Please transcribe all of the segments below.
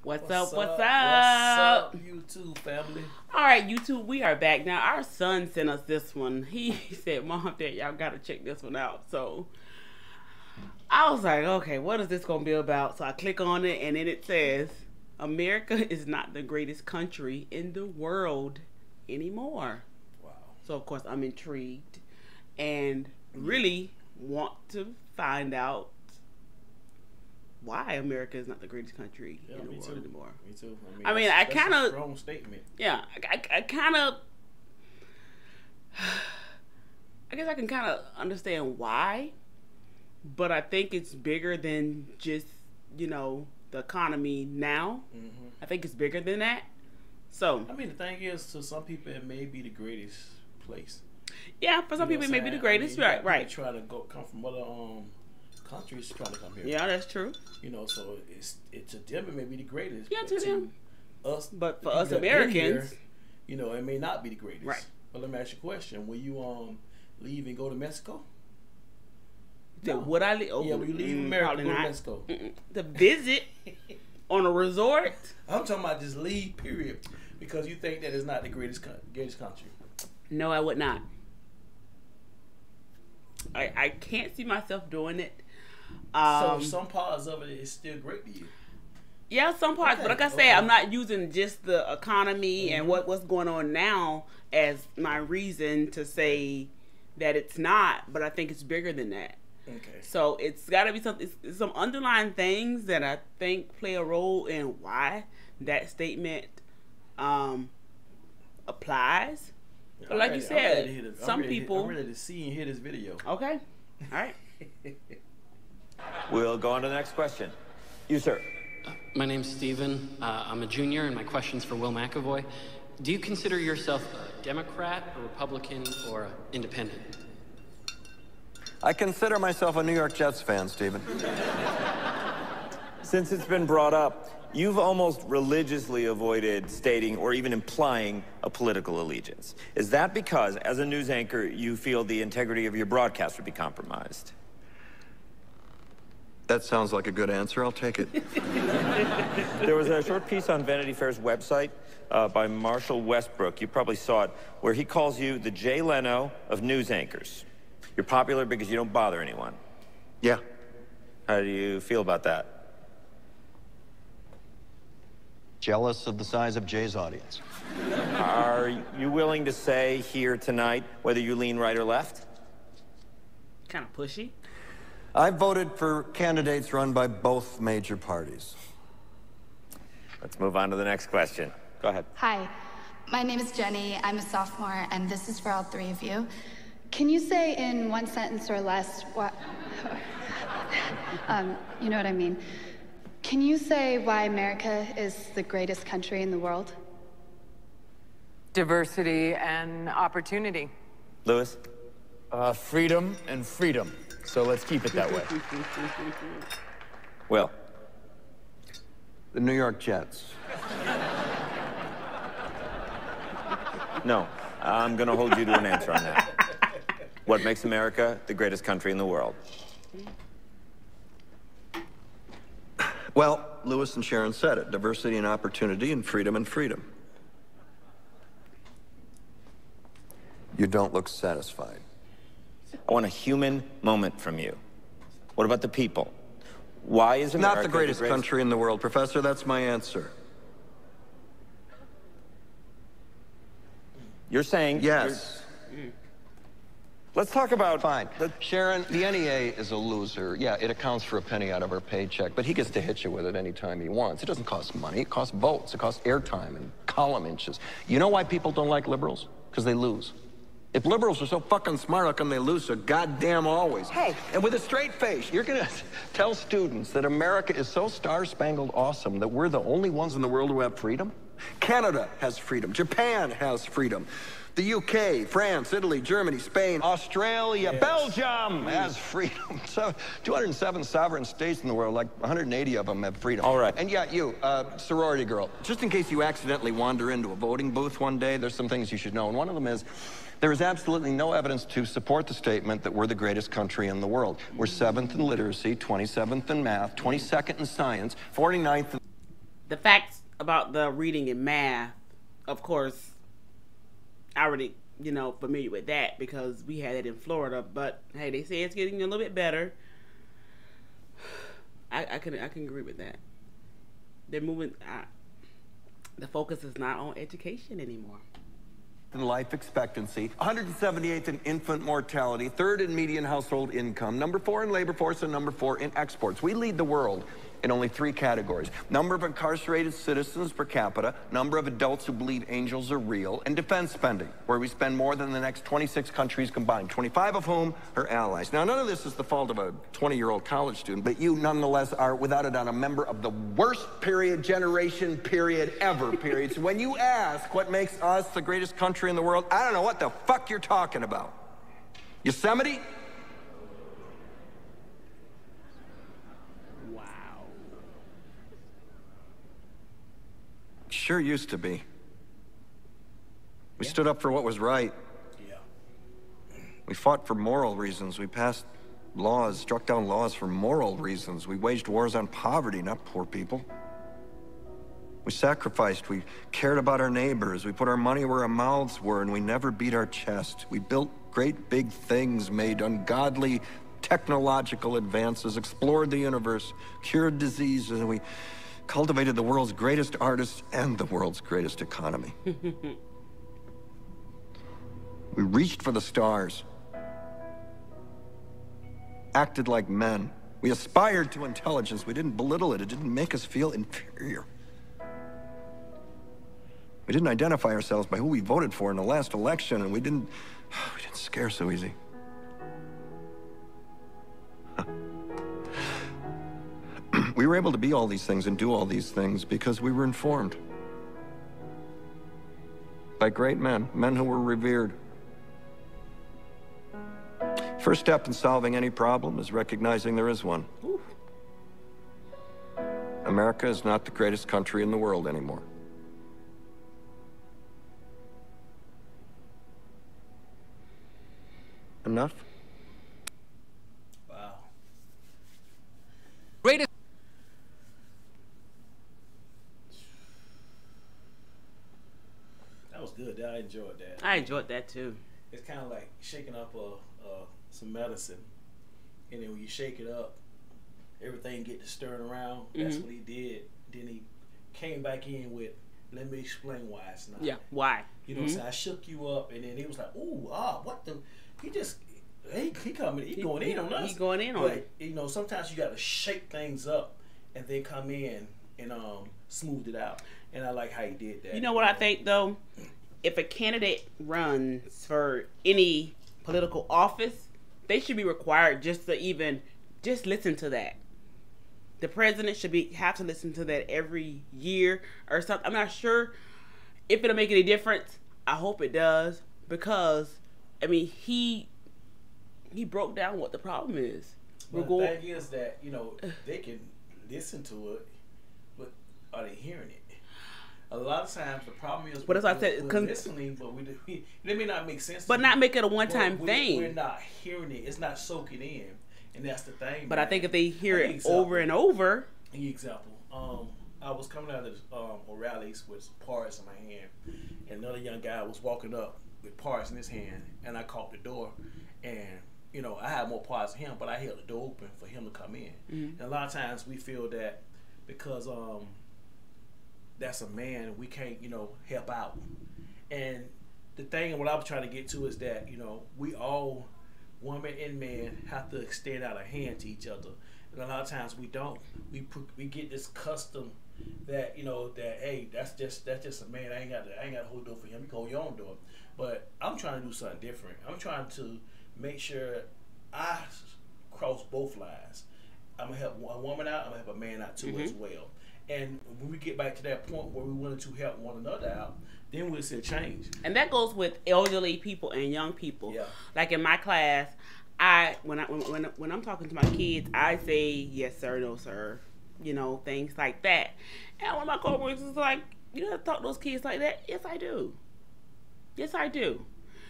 What's up? What's up, YouTube family? All right, YouTube, we are back. Now, our son sent us this one. He said, Mom, Dad, y'all got to check this one out. So, I was like, okay, what is this going to be about? So, I click on it, and then it says, America is not the greatest country in the world anymore. Wow. So, of course, I'm intrigued and really want to find out why America is not the greatest country in the world anymore. Me too. I mean, I kind of... strong statement. Yeah, I kind of... I guess I can kind of understand why, but I think it's bigger than just, you know, the economy now. Mm-hmm. I think it's bigger than that. So... I mean, the thing is, to some people, it may be the greatest place. Yeah, for some people, it may be the greatest. I mean, right. Try to come from other... countries trying to come here. Yeah, that's true. You know, so it's to them it may be the greatest. Yeah, to them. Us, but for us Americans, here, you know, it may not be the greatest. Right. But let me ask you a question: will you leave and go to Mexico? No. Would I leave? Oh, yeah, will you leave America and go to Mexico? To visit on a resort? I'm talking about just leave. Period. Because you think that it's not the greatest country. No, I would not. I can't see myself doing it. So some parts of it is still great to you. Yeah, some parts, but like I say, I'm not using just the economy and what's going on now as my reason to say that it's not. But I think it's bigger than that. Okay. So it's got to be some underlying things that I think play a role in why that statement applies. But like you said, some people... I'm ready to see and hear this video. Okay. All right. We'll go on to the next question. You, sir. My name's Steven. I'm a junior, and my question's for Will McAvoy. Do you consider yourself a Democrat, a Republican, or an independent? I consider myself a New York Jets fan, Steven. Since it's been brought up, you've almost religiously avoided stating or even implying a political allegiance. Is that because, as a news anchor, you feel the integrity of your broadcast would be compromised? That sounds like a good answer. I'll take it. There was a short piece on Vanity Fair's website by Marshall Westbrook. You probably saw it, where he calls you the Jay Leno of news anchors. You're popular because you don't bother anyone. Yeah. How do you feel about that? Jealous of the size of Jay's audience. Are you willing to say here tonight whether you lean right or left? Kind of pushy. I voted for candidates run by both major parties. Let's move on to the next question. Go ahead. Hi, my name is Jenny. I'm a sophomore, and this is for all three of you. Can you say in one sentence or less what... you know what I mean. Can you say why America is the greatest country in the world? Diversity and opportunity. Lewis? Freedom and freedom. So let's keep it that way. Will? The New York Jets. No, I'm going to hold you to an answer on that. What makes America the greatest country in the world? Well, Lewis and Sharon said it. Diversity and opportunity and freedom. You don't look satisfied. I want a human moment from you. What about the people? Why is America not the greatest country in the world, Professor? That's my answer. You're saying... Yes. Let's talk about... Fine. Sharon, the NEA is a loser. Yeah, it accounts for a penny out of our paycheck, but he gets to hit you with it anytime he wants. It doesn't cost money. It costs votes. It costs airtime and column inches. You know why people don't like liberals? Because they lose. If liberals are so fucking smart, how come they lose so goddamn always? Hey. And with a straight face, you're gonna tell students that America is so star-spangled awesome that we're the only ones in the world who have freedom? Canada has freedom. Japan has freedom. The UK, France, Italy, Germany, Spain, Australia, Belgium has freedom. So 207 sovereign states in the world, like 180 of them have freedom. All right. And yeah, you, sorority girl, just in case you accidentally wander into a voting booth one day, there's some things you should know. And one of them is, there is absolutely no evidence to support the statement that we're the greatest country in the world. We're 7th in literacy, 27th in math, 22nd in science, 49th in... The facts about the reading and math, of course, I already, familiar with that because we had it in Florida. But hey, they say it's getting a little bit better. I can agree with that. They're moving. The focus is not on education anymore. In life expectancy, 178th in infant mortality, 3rd in median household income, number 4 in labor force, and number 4 in exports. We lead the world in only 3 categories: number of incarcerated citizens per capita, number of adults who believe angels are real, and defense spending, where we spend more than the next 26 countries combined, 25 of whom are allies. Now, none of this is the fault of a 20-year-old college student, but you nonetheless are, without a doubt, a member of the worst generation ever, So when you ask what makes us the greatest country in the world, I don't know what the fuck you're talking about. Yosemite? Sure used to be. We stood up for what was right. Yeah. We fought for moral reasons. We passed laws, struck down laws for moral reasons. We waged wars on poverty, not poor people. We sacrificed. We cared about our neighbors. We put our money where our mouths were, and we never beat our chest. We built great big things, made ungodly technological advances, explored the universe, cured diseases, and we cultivated the world's greatest artists and the world's greatest economy. We reached for the stars, acted like men. We aspired to intelligence. We didn't belittle it. It didn't make us feel inferior. We didn't identify ourselves by who we voted for in the last election, and we didn't scare so easy. We were able to be all these things and do all these things because we were informed by great men, men who were revered. First step in solving any problem is recognizing there is one. Ooh. America is not the greatest country in the world anymore. Enough? Wow. Greatest. That was good. I enjoyed that. I enjoyed that too. It's kind of like shaking up some medicine, and then when you shake it up, everything get to stirring around. That's what he did. Then he came back in with, let me explain why it's not. Yeah, why? You know what I'm saying? I shook you up, and then he was like, ooh, what the? He just, he coming, he going in on us. He going in on it. Sometimes you got to shake things up and then come in and smooth it out. And I like how he did that. You know what I think, though? If a candidate runs for any political office, they should be required just listen to that. The president should have to listen to that every year or something. I'm not sure if it'll make any difference. I hope it does, because he broke down what the problem is. But the thing is that they can listen to it, but are they hearing it? A lot of times the problem is, but as I said, we're listening, but it may not make sense. But not make it a one-time thing. We're not hearing it. It's not soaking in, and that's the thing. But man, I think if they hear it over and over. Example. I was coming out of rallies with parts in my hand, and another young guy was walking up with parts in his hand, and I caught the door, and I had more parts than him, but I held the door open for him to come in. And a lot of times we feel that because that's a man, we can't help out. And the thing, and what I was trying to get to is that we all, woman and man, have to extend out a hand to each other. And a lot of times we don't. We get this custom that that hey, that's just a man. I ain't got to hold the door for him. You can hold your own door. But I'm trying to do something different. I'm trying to make sure I cross both lines. I'm gonna help a woman out. I'm gonna help a man out too as well. And when we get back to that point where we wanted to help one another out, then we'll see a change. And that goes with elderly people and young people. Yeah. Like in my class, when I'm talking to my kids, I say yes sir, no sir, things like that. And one of my coworkers is like, you have to talk to those kids like that? Yes, I do. Yes, I do.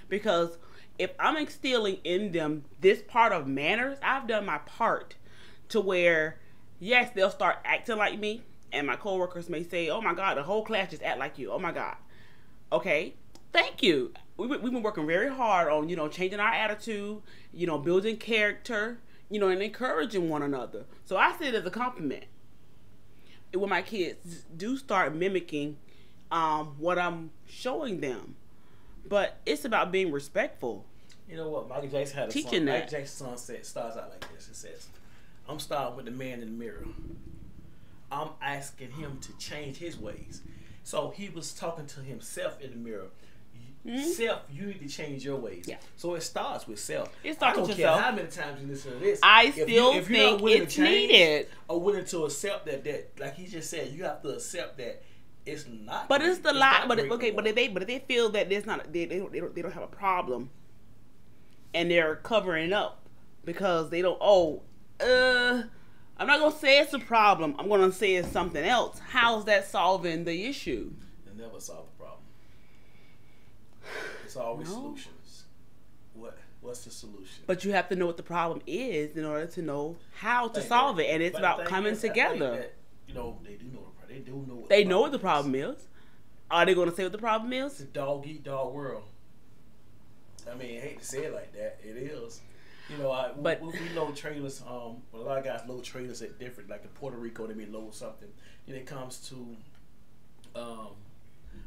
Because if I'm instilling in them this part of manners, I've done my part to where, yes, they'll start acting like me. and my coworkers may say, "Oh my God, the whole class just act like you." Oh my God. Okay, thank you. We've been working very hard on, changing our attitude, building character, and encouraging one another. So I see it as a compliment. When my kids do start mimicking what I'm showing them. But it's about being respectful. You know what? Michael Jackson had a Teaching song. that. Michael Jackson's song starts out like this. It says, "I'm starting with the man in the mirror. I'm asking him to change his ways." So he was talking to himself in the mirror. Self, you need to change your ways. Yeah. So it starts with self. It starts with I don't yourself. care how many times you listen to this. I if still you're think not willing it's to change needed. or willing to accept that, like he just said, you have to accept that it's not. But great. it's the lie. not But great okay. no But more. if they feel that there's not, they don't have a problem, and they're covering up because they don't. I'm not gonna say it's a problem. I'm gonna say it's something else. How's that solving the issue? They never solve the problem. It's always solutions. What's the solution? But you have to know what the problem is in order to know how to solve it, and it's about coming together. They do know the problem. They do know. They know what the problem is. Are they going to say what the problem It's is? a dog eat dog world. I mean, I hate to say it like that. It is. We load trailers. A lot of guys load trailers at different, like in Puerto Rico, they may load something. Then it comes to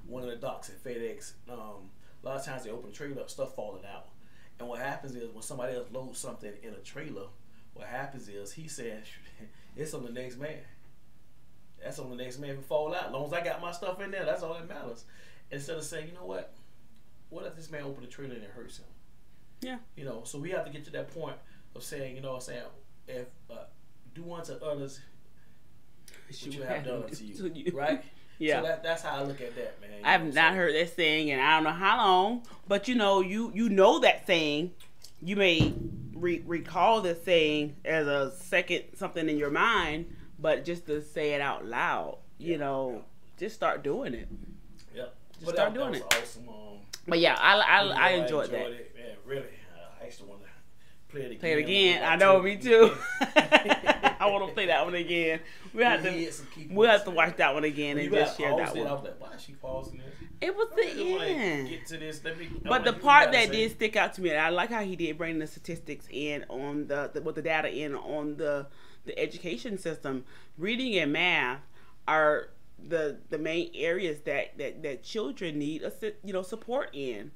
one of the docks at FedEx. A lot of times they open the trailer up, stuff falling out. And what happens is when somebody else loads something in a trailer, what happens is he says, "It's on the next man. That's on the next man if it fall out. As long as I got my stuff in there, that's all that matters." Instead of saying, "You know what? What if this man open the trailer and it hurts him?" Yeah. So we have to get to that point of saying, if do unto others what you have done unto you, right? Yeah. So that's how I look at that, man. I have not heard that saying in I don't know how long, but you know that saying. You may recall the saying as a second something in your mind, but just to say it out loud, just start doing it. Yep. Just start doing it. Awesome. But yeah, I enjoyed that. It, man, really. I actually want to play it again. Play it again. I know, me too. I want to play that one again. We have to watch that one again and just share that one. I was like, why is she pausing this? It was the end. Get to this. But the part that did stick out to me, and I like how he did bring the statistics in on the data in on the education system. Reading and math are the main areas that children need support in,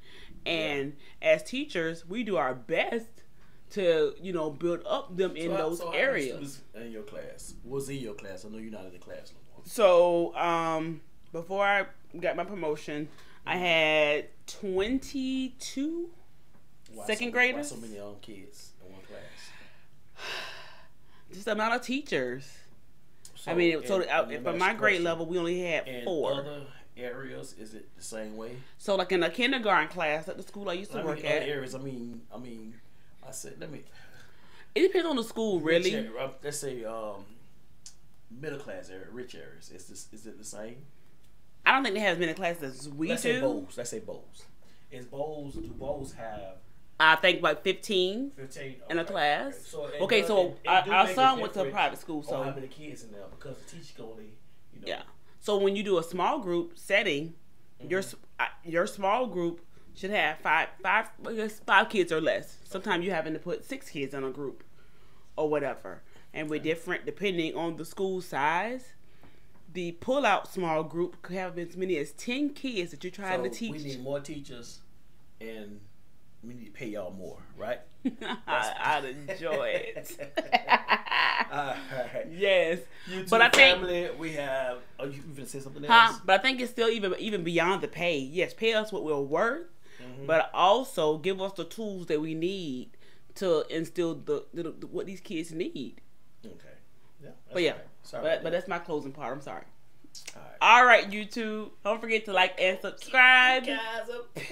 and as teachers, we do our best to build up them in those areas. In your class, was in your class? I know you're not in the class no more. So before I got my promotion, I had 22 second graders. Why so many kids in one class? Just the amount of teachers. So, for my grade level, we only had 4. In other areas, is it the same way? So, like in a kindergarten class at the school I used to work at. Other areas, I said, it depends on the school, really. Let's say middle class area, rich areas. Is it the same? I don't think they have as many classes as we do. Let's say bowls. Do bowls have? I think like 15 in a class. Okay, so our son went to a private school. So how many kids in there? Because the teacher can only, Yeah. So when you do a small group setting, your small group should have five kids or less. Sometimes you're having to put 6 kids in a group or whatever. And we're different depending on the school size. The pull-out small group could have as many as 10 kids that you're trying to teach. We need more teachers, and we need to pay y'all more, right? I'd enjoy it. Right. Yes. But I think we have. Oh, you gonna say something else? But I think it's still even beyond the pay. Yes, pay us what we're worth, but also give us the tools that we need to instill the what these kids need. Okay. Yeah. But yeah. Right. Sorry. But that's my closing part. I'm sorry. All right. All right, YouTube. Don't forget to like and subscribe. You guys are peace.